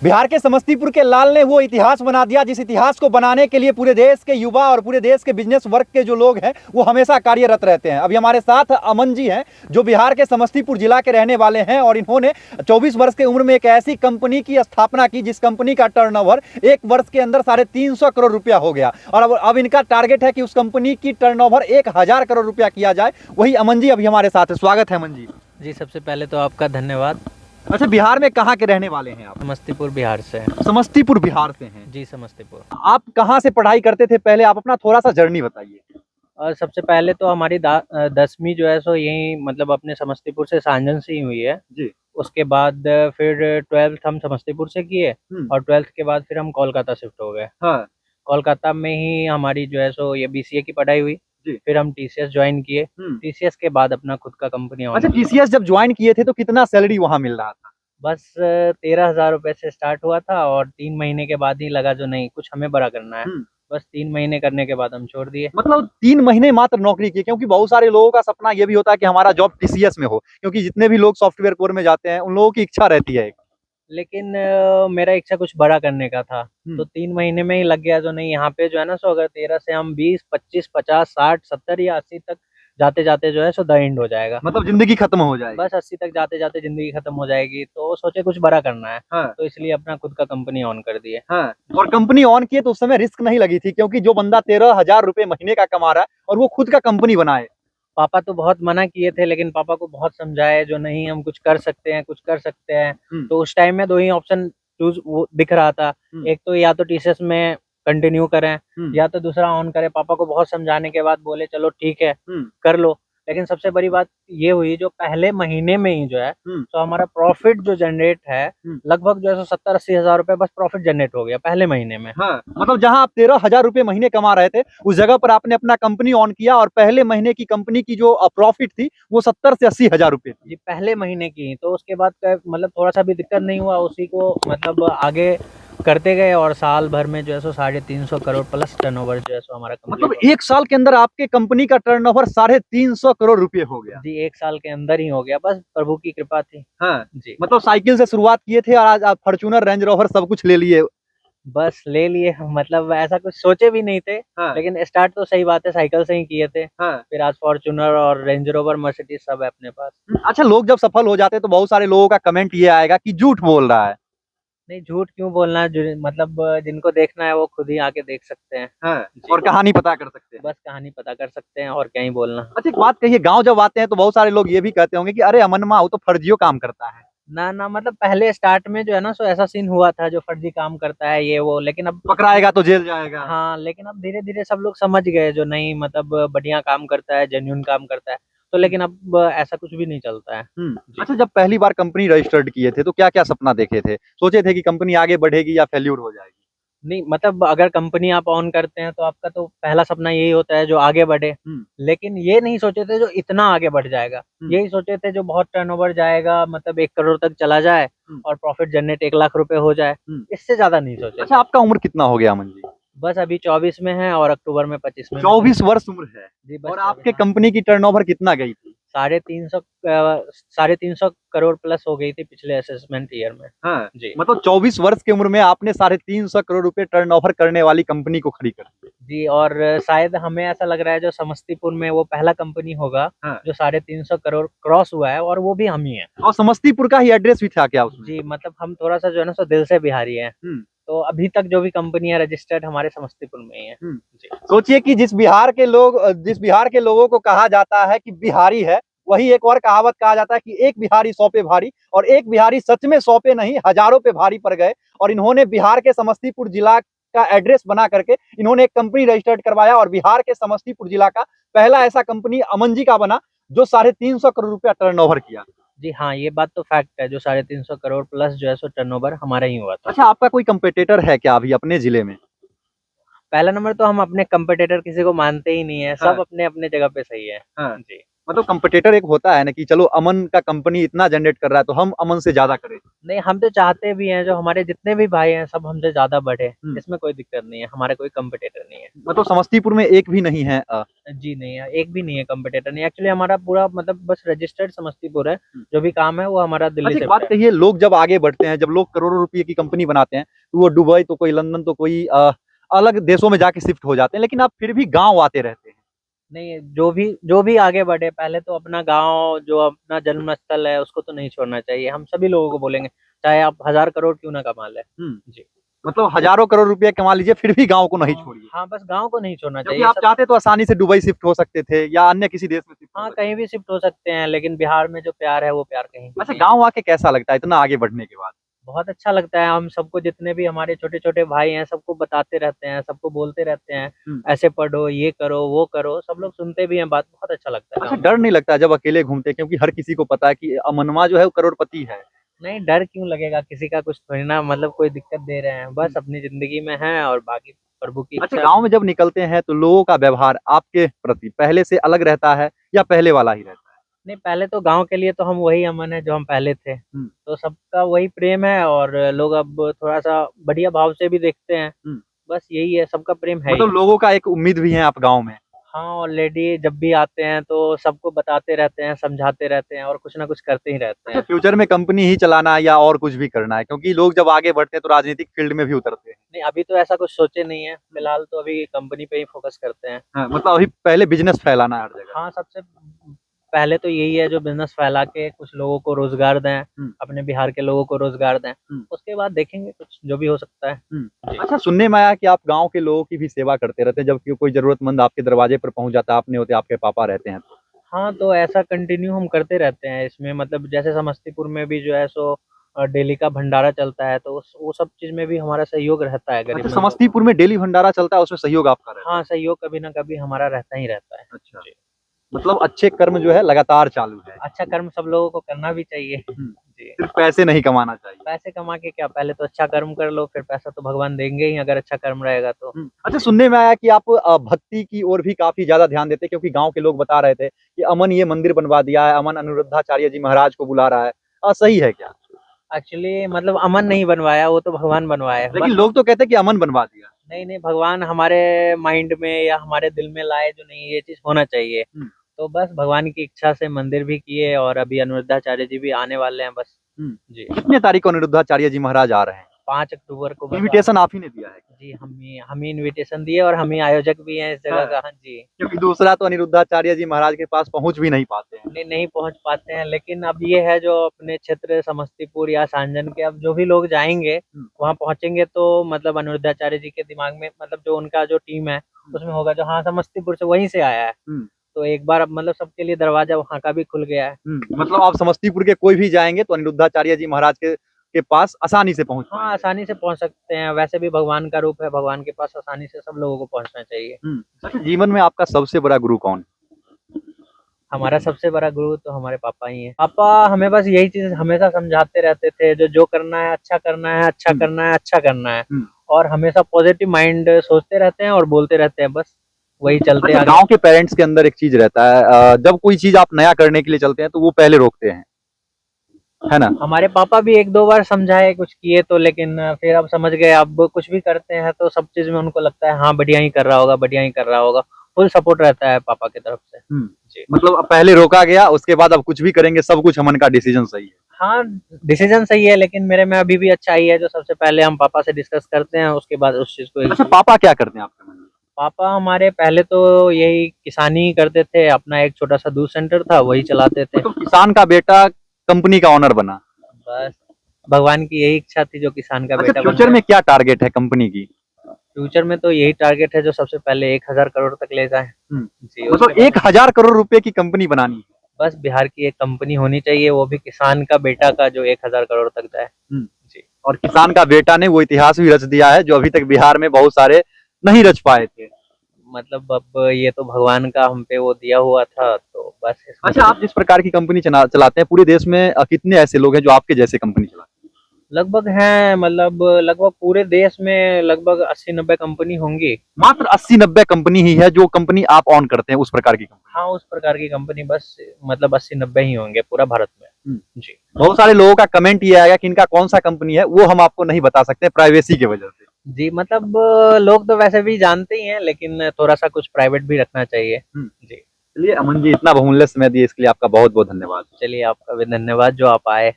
बिहार के समस्तीपुर के लाल ने वो इतिहास बना दिया जिस इतिहास को बनाने के लिए पूरे देश के युवा और पूरे देश के बिजनेस वर्ग के जो लोग हैं वो हमेशा कार्यरत रहते हैं। अभी हमारे साथ अमन जी हैं जो बिहार के समस्तीपुर जिला के रहने वाले हैं और इन्होंने 24 वर्ष की उम्र में एक ऐसी कंपनी की स्थापना की जिस कंपनी का टर्नओवर एक वर्ष के अंदर 350 करोड़ रुपया हो गया और अब इनका टारगेट है कि उस कंपनी की टर्नओवर 1000 करोड़ रुपया किया जाए। वही अमन जी अभी हमारे साथ है। स्वागत है अमन जी। जी, सबसे पहले तो आपका धन्यवाद। अच्छा, बिहार में कहाँ के रहने वाले हैं आप? समस्तीपुर बिहार से हैं। समस्तीपुर बिहार से हैं जी, समस्तीपुर। आप कहाँ से पढ़ाई करते थे? पहले आप अपना थोड़ा सा जर्नी बताइए। और सबसे पहले तो हमारी 10वीं जो है सो यहीं मतलब अपने समस्तीपुर से सांजन से ही हुई है जी। उसके बाद फिर 12th हम समस्तीपुर से किए और 12th के बाद फिर हम कोलकाता शिफ्ट हो गए। हाँ। कोलकाता में ही हमारी जो है सो ये BCA की पढ़ाई हुई। फिर हम TCS ज्वाइन किए। TCS के बाद अपना खुद का कंपनी। अच्छा, TCS जब ज्वाइन किए थे तो कितना सैलरी वहाँ मिल रहा था? बस 13,000 रुपए से स्टार्ट हुआ था और 3 महीने के बाद ही लगा जो नहीं कुछ हमें बड़ा करना है। बस 3 महीने करने के बाद हम छोड़ दिए। मतलब 3 महीने मात्र नौकरी की? क्योंकि बहुत सारे लोगों का सपना ये भी होता है कि हमारा जॉब TCS में हो, क्योंकि जितने भी लोग सॉफ्टवेयर कोर में जाते हैं उन लोगों की इच्छा रहती है। लेकिन मेरा इच्छा कुछ बड़ा करने का था तो 3 महीने में ही लग गया जो नहीं यहाँ पे जो है ना सो अगर 13 से हम 20, 25, 50, 60, 70 या 80 तक जाते जाते जो है सो द एंड हो जाएगा। मतलब जिंदगी खत्म हो जाएगी। बस 80 तक जाते जाते जिंदगी खत्म हो जाएगी तो सोचे कुछ बड़ा करना है। हाँ। तो इसलिए अपना खुद का कंपनी ऑन कर दिए। हाँ। और कंपनी ऑन किए तो उस समय रिस्क नहीं लगी थी? क्योंकि जो बंदा 13,000 रुपए महीने का कमा रहा है और वो खुद का कंपनी बनाए। पापा तो बहुत मना किए थे लेकिन पापा को बहुत समझाए जो नहीं हम कुछ कर सकते हैं, कुछ कर सकते हैं। तो उस टाइम में 2 ही ऑप्शन चूज दिख रहा था। एक तो या तो TCS में कंटिन्यू करें या तो दूसरा ऑन करें। पापा को बहुत समझाने के बाद बोले चलो ठीक है कर लो। लेकिन सबसे बड़ी बात ये हुई जो पहले महीने में ही जो है तो हमारा प्रॉफिट जो जनरेट है लगभग जो है 70-80 हजार रुपए बस प्रॉफिट जनरेट हो गया पहले महीने में। हाँ। मतलब जहां आप 13,000 रुपए महीने कमा रहे थे उस जगह पर आपने अपना कंपनी ऑन किया और पहले महीने की कंपनी की जो प्रॉफिट थी वो 70 से 80 हजार रुपए थी। जी, पहले महीने की। तो उसके बाद मतलब थोड़ा सा भी दिक्कत नहीं हुआ, उसी को मतलब आगे करते गए और साल भर में जो है सो 350 करोड़ प्लस टर्नओवर जो है सो हमारा मतलब एक साल के अंदर आपके कंपनी का टर्नओवर 350 करोड़ रुपए हो गया? जी, एक साल के अंदर ही हो गया, बस प्रभु की कृपा थी। हाँ जी। मतलब साइकिल से शुरुआत किए थे और आज आप फॉर्च्यूनर, रेंज रोवर सब कुछ ले लिए? बस ले लिए मतलब ऐसा कुछ सोचे भी नहीं थे। हाँ। लेकिन स्टार्ट तो सही बात है साइकिल से ही किए थे। हाँ। फिर आज फॉर्च्यूनर और रेंज रोवर, मर्सिडीज सब है अपने पास। अच्छा, लोग जब सफल हो जाते हैं तो बहुत सारे लोगों का कमेंट ये आएगा कि झूठ बोल रहा है। नहीं, झूठ क्यों बोलना है, मतलब जिनको देखना है वो खुद ही आके देख सकते हैं। हाँ। और कहानी पता कर सकते हैं। बस कहानी पता कर सकते हैं और क्या ही बोलना। अच्छा, एक बात कहिए, गांव जब आते हैं तो बहुत सारे लोग ये भी कहते होंगे कि अरे अमन माँ वो तो फर्जियों काम करता है। ना ना, मतलब पहले स्टार्ट में जो है ना सो ऐसा सीन हुआ था जो फर्जी काम करता है ये वो, लेकिन अब पकड़ाएगा तो जेल जाएगा। हाँ, लेकिन अब धीरे धीरे सब लोग समझ गए जो नहीं मतलब बढ़िया काम करता है, जेन्युइन काम करता है। तो लेकिन अब ऐसा कुछ भी नहीं चलता है। अच्छा, जब पहली बार कंपनी रजिस्टर्ड किए थे तो क्या क्या सपना देखे थे? सोचे थे कि कंपनी आगे बढ़ेगी या फेल्यूर हो जाएगी? नहीं, मतलब अगर कंपनी आप ऑन करते हैं तो आपका तो पहला सपना यही होता है जो आगे बढ़े। लेकिन ये नहीं सोचे थे जो इतना आगे बढ़ जाएगा। यही सोचे थे जो बहुत टर्नओवर जाएगा, मतलब 1 करोड़ तक चला जाए और प्रॉफिट जनरेट 1 लाख रुपए हो जाए। इससे ज्यादा नहीं सोचे। अच्छा, आपका उम्र कितना हो गया अमन जी? बस अभी 24 में है और अक्टूबर में 25 में। 24 वर्ष उम्र है। जी, बस और आपके कंपनी की टर्नओवर कितना गई थी? 350 करोड़ प्लस हो गई थी पिछले असेसमेंट ईयर में। हाँ। जी, मतलब 24 वर्ष की उम्र में आपने 350 करोड़ रुपए टर्नओवर करने वाली कंपनी को खड़ी कर दी। जी। और शायद हमें ऐसा लग रहा है जो समस्तीपुर में वो पहला कंपनी होगा। हाँ। जो 350 करोड़ क्रॉस हुआ है और वो भी हम ही है। और समस्तीपुर का ही एड्रेस भी था क्या उसमें? जी, मतलब हम थोड़ा सा जो है ना सो दिल से बिहारी है। तो अभी तक जो भी कंपनी है रजिस्टर्ड हमारे समस्तीपुर में ही है। जी। सोचिए कि जिस बिहार के लोगों को कहा जाता है कि बिहारी है, वही एक और कहावत कहा जाता है कि एक बिहारी 100 पे भारी। और एक बिहारी सच में 100 पे नहीं, हजारों पे भारी पड़ गए। और इन्होंने बिहार के समस्तीपुर जिला का एड्रेस बना करके इन्होंने एक कंपनी रजिस्टर्ड करवाया और बिहार के समस्तीपुर जिला का पहला ऐसा कंपनी अमन जी का बना जो 350 करोड़ रुपया टर्नओवर किया। जी हाँ, ये बात तो फैक्ट है जो 350 करोड़ प्लस जो है सो टर्नओवर हमारा ही हुआ था। अच्छा, आपका कोई कंपेटिटर है क्या अभी अपने जिले में? पहला नंबर तो हम अपने कंपटीटर किसी को मानते ही नहीं है। हाँ। सब अपने अपने जगह पे सही है। हाँ। जी। मतलब कंपटीटर एक होता है ना कि चलो अमन का कंपनी इतना जनरेट कर रहा है तो हम अमन से ज्यादा करें। नहीं, हम तो चाहते भी हैं जो हमारे जितने भी भाई हैं सब हमसे ज्यादा बढ़े, इसमें कोई दिक्कत नहीं है, हमारे कोई कंपटीटर नहीं है। मतलब समस्तीपुर में एक भी नहीं है जी नहीं है, एक भी नहीं है कंपटीटर नहीं, एक्चुअली हमारा पूरा मतलब बस रजिस्टर्ड समस्तीपुर है, जो भी काम है वो हमारा दिल्ली अच्छा से एक बात होता है। कहिए, लोग जब आगे बढ़ते हैं, जब लोग करोड़ों रुपए की कंपनी बनाते हैं तो वो दुबई तो कोई लंदन तो कोई अलग देशों में जाके शिफ्ट हो जाते हैं, लेकिन आप फिर भी गांव आते रहते हैं। नहीं, जो भी आगे बढ़े पहले तो अपना गांव जो अपना जन्म स्थल है उसको तो नहीं छोड़ना चाहिए, हम सभी लोगों को बोलेंगे, चाहे आप 1000 करोड़ क्यों ना कमा ले। जी। मतलब हजारों करोड़ रुपए कमा लीजिए फिर भी गांव को नहीं छोड़िए। हाँ, बस गांव को नहीं छोड़ना क्योंकि चाहिए आप सब। चाहते तो आसानी से दुबई शिफ्ट हो सकते थे या अन्य किसी देश में शिफ्ट हो हाँ, सकते कहीं भी शिफ्ट हो सकते हैं, लेकिन बिहार में जो प्यार है वो प्यार कहीं थे। भी अच्छा नहीं है। गांव आके कैसा लगता है इतना आगे बढ़ने के बाद? बहुत अच्छा लगता है, हम सबको जितने भी हमारे छोटे छोटे भाई हैं सबको बताते रहते हैं, सबको बोलते रहते हैं ऐसे पढ़ो, ये करो, वो करो, सब लोग सुनते भी हैं बात, बहुत अच्छा लगता है अच्छा गाँव में। डर नहीं लगता जब अकेले घूमते, क्योंकि हर किसी को पता है कि अमनवा जो है वो करोड़पति है। नहीं, डर क्यों लगेगा, किसी का कुछ थोड़ी ना मतलब कोई दिक्कत दे रहे हैं, बस अपनी जिंदगी में हैं और बाकी प्रभु की अच्छा इच्छा। गांव में जब निकलते हैं तो लोगों का व्यवहार आपके प्रति पहले से अलग रहता है या पहले वाला ही रहता नहीं, पहले तो गांव के लिए तो हम वही अमन है जो हम पहले थे, है? तो सबका वही प्रेम है और लोग अब थोड़ा सा बढ़िया भाव से भी देखते हैं, बस यही है, सबका प्रेम है ही। मतलब लोगों का एक उम्मीद भी है आप गांव में। हाँ, ऑलरेडी जब भी आते हैं तो सबको बताते रहते हैं, समझाते रहते हैं और कुछ ना कुछ करते ही रहते अच्छा हैं। फ्यूचर में कंपनी ही चलाना है या और कुछ भी करना है, क्योंकि लोग जब आगे बढ़ते हैं तो राजनीतिक फील्ड में भी उतरते हैं। नहीं, अभी तो ऐसा कुछ सोचे नहीं है, फिलहाल तो अभी कंपनी पे ही फोकस करते हैं। हाँ, मतलब अभी पहले बिजनेस फैलाना है हर जगह। हाँ, सबसे पहले तो यही है जो बिजनेस फैला के कुछ लोगों को रोजगार दें, अपने बिहार के लोगों को रोजगार दें, उसके बाद देखेंगे कुछ जो भी हो सकता है। जी। अच्छा सुनने में आया कि आप गांव के लोगों की भी सेवा करते रहते हैं, जब कोई जरूरतमंद आपके दरवाजे पर पहुंच जाता है, आपने होते आपके पापा रहते हैं तो। हाँ, तो ऐसा कंटिन्यू हम करते रहते हैं इसमें, मतलब जैसे समस्तीपुर में भी जो है सो डेली का भंडारा चलता है, तो वो सब चीज में भी हमारा सहयोग रहता है गरीब अच्छा मंदों को। समस्तीपुर में डेली भंडारा चलता है, उसमें सहयोग आपका रहता हाँ, सहयोग कभी ना कभी हमारा रहता ही रहता है। है? अच्छा जी। मतलब अच्छे कर्म जो है लगातार चालू है। अच्छा कर्म सब लोगों को करना भी चाहिए। जी। सिर्फ पैसे नहीं कमाना चाहिए। पैसे कमा के क्या, पहले तो अच्छा कर्म कर लो, फिर पैसा तो भगवान देंगे ही अगर अच्छा कर्म रहेगा तो। अच्छा सुनने में आया कि आप भक्ति की ओर भी काफी ज्यादा ध्यान देते हैं, क्योंकि गांव के लोग बता रहे थे कि अमन ये मंदिर बनवा दिया है, अमन अनिरुद्धाचार्य जी महाराज को बुला रहा है। सही है क्या? एक्चुअली मतलब अमन नहीं बनवाया, वो तो भगवान बनवाया है। लेकिन लोग तो कहते हैं कि अमन बनवा दिया। नहीं नहीं, भगवान हमारे माइंड में या हमारे दिल में लाए जो नहीं ये चीज होना चाहिए, तो बस भगवान की इच्छा से मंदिर भी किए और अभी अनिरुद्धाचार्य जी भी आने वाले हैं बस। जी। कितने तारीख को अनिरुद्धाचार्य जी महाराज आ रहे हैं? 5 अक्टूबर को बस इनविटेशन आप ही ने दिया है? जी, हम ही इनविटेशन दिए और हम ही आयोजक भी हैं इस जगह का। हाँ जी। क्योंकि दूसरा तो अनिरुद्धाचार्य जी महाराज के पास पहुंच भी नहीं पाते हैं। नहीं पहुंच पाते हैं, लेकिन अब ये है जो अपने क्षेत्र समस्तीपुर या सांजन के अब जो भी लोग जाएंगे वहां पहुंचेंगे तो मतलब अनिरुद्धाचार्य जी के दिमाग में मतलब जो उनका जो टीम है उसमें होगा जो हाँ समस्तीपुर से वहीं से आया है, तो एक बार अब मतलब सबके लिए दरवाजा वहां का भी खुल गया है। मतलब आप समस्तीपुर के कोई भी जाएंगे तो अनिरुद्धाचार्य जी महाराज के पास आसानी से पहुंच हाँ, पाएंगे। आसानी से पहुंच सकते हैं, वैसे भी भगवान का रूप है, भगवान के पास आसानी से सब लोगों को पहुंचना चाहिए। अच्छा जीवन में आपका सबसे बड़ा गुरु कौन? हमारा सबसे बड़ा गुरु तो हमारे पापा ही हैं। पापा हमें बस यही चीज हमेशा समझाते रहते थे, जो करना है अच्छा करना है, अच्छा करना है, अच्छा करना है, और हमेशा पॉजिटिव माइंड सोचते रहते हैं और बोलते रहते हैं, बस वही चलते अच्छा, आगे। गांव के पेरेंट्स के अंदर एक चीज रहता है, जब कोई चीज आप नया करने के लिए चलते हैं तो वो पहले रोकते हैं, है ना? हमारे पापा भी 1-2 बार समझाए, कुछ किए तो, लेकिन फिर अब समझ गए, अब कुछ भी करते हैं तो सब चीज में उनको लगता है हाँ बढ़िया ही कर रहा होगा, बढ़िया ही कर रहा होगा, फुल सपोर्ट रहता है पापा की तरफ से। जी। मतलब अब पहले रोका गया, उसके बाद अब कुछ भी करेंगे सब कुछ अमन का डिसीजन सही है। हाँ, डिसीजन सही है, लेकिन मेरे में अभी भी अच्छा ही है जो सबसे पहले हम पापा से डिस्कस करते हैं, उसके बाद उस चीज को। अच्छा पापा क्या करते हैं आपके मन में? पापा हमारे पहले तो यही किसानी करते थे, अपना एक छोटा सा दूध सेंटर था वही चलाते थे। तो किसान का बेटा कंपनी का ऑनर बना? बस भगवान की यही इच्छा थी जो किसान का बेटा बन फ्यूचर में क्या टारगेट है कंपनी की? फ्यूचर में तो यही टारगेट है जो सबसे पहले 1000 करोड़ तक ले जाए। जी, मतलब 1000 करोड़ रुपए की कंपनी बनानी है? बस बिहार की एक कंपनी होनी चाहिए, वो भी किसान का बेटा का, जो 1000 करोड़ तक जाए। जी। और किसान का बेटा ने वो इतिहास भी रच दिया है जो अभी तक बिहार में बहुत सारे नहीं रच पाए थे। मतलब अब ये तो भगवान का हम पे वो दिया हुआ था, तो बस। अच्छा आप जिस प्रकार की कंपनी चलाते हैं पूरे देश में कितने ऐसे लोग हैं जो आपके जैसे कंपनी चलाते हैं? लगभग हैं, मतलब लगभग पूरे देश में लगभग 80-90 कंपनी होंगी। मात्र 80-90 कंपनी ही है जो कंपनी आप ऑन करते हैं, उस प्रकार की कंपनी? हाँ, उस प्रकार की कंपनी बस मतलब 80-90 ही होंगे पूरा भारत में। जी। बहुत सारे लोगों का कमेंट ये आएगा कि इनका कौन सा कंपनी है, वो हम आपको नहीं बता सकते प्राइवेसी की वजह से। जी, मतलब लोग तो वैसे भी जानते ही हैं, लेकिन थोड़ा-सा कुछ प्राइवेट भी रखना चाहिए। जी। चलिए अमन जी, इतना बहुमूल्य समय दिए इसके लिए आपका बहुत बहुत धन्यवाद। चलिए, आपका भी धन्यवाद जो आप आए।